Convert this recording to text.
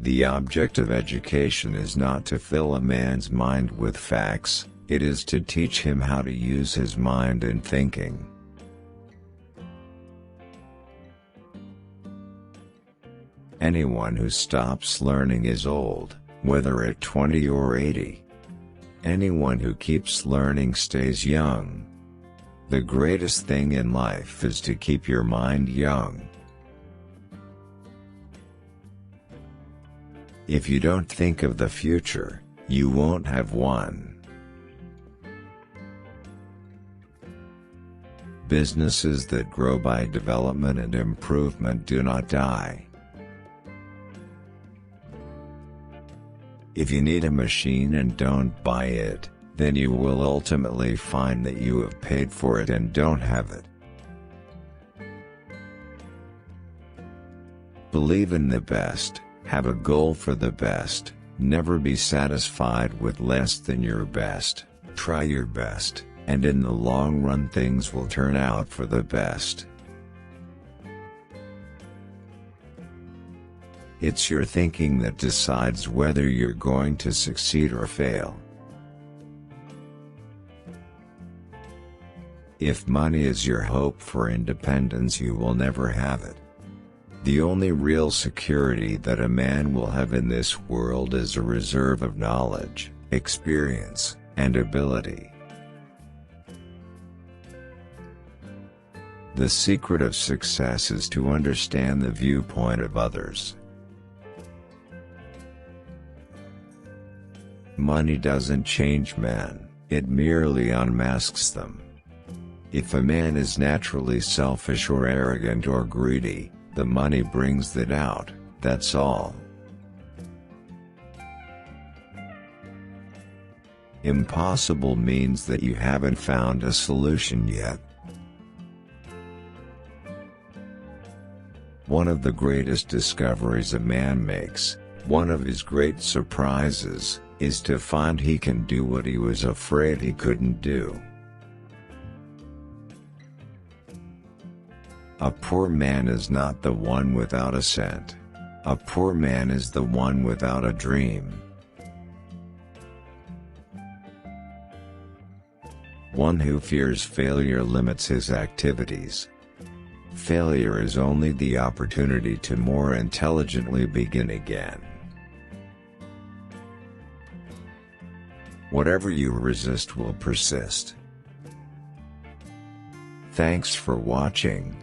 The object of education is not to fill a man's mind with facts, it is to teach him how to use his mind in thinking. Anyone who stops learning is old, whether at 20 or 80. Anyone who keeps learning stays young. The greatest thing in life is to keep your mind young. If you don't think of the future, you won't have one. Businesses that grow by development and improvement do not die. If you need a machine and don't buy it, then you will ultimately find that you have paid for it and don't have it. Believe in the best, have a goal for the best, never be satisfied with less than your best, try your best, and in the long run things will turn out for the best. It's your thinking that decides whether you're going to succeed or fail. If money is your hope for independence, you will never have it. The only real security that a man will have in this world is a reserve of knowledge, experience, and ability. The secret of success is to understand the viewpoint of others. Money doesn't change men, it merely unmasks them. If a man is naturally selfish or arrogant or greedy, the money brings that out, that's all. Impossible means that you haven't found a solution yet. One of the greatest discoveries a man makes, one of his great surprises, is to find he can do what he was afraid he couldn't do. A poor man is not the one without a cent. A poor man is the one without a dream. One who fears failure limits his activities. Failure is only the opportunity to more intelligently begin again. Whatever you resist will persist. Thanks for watching.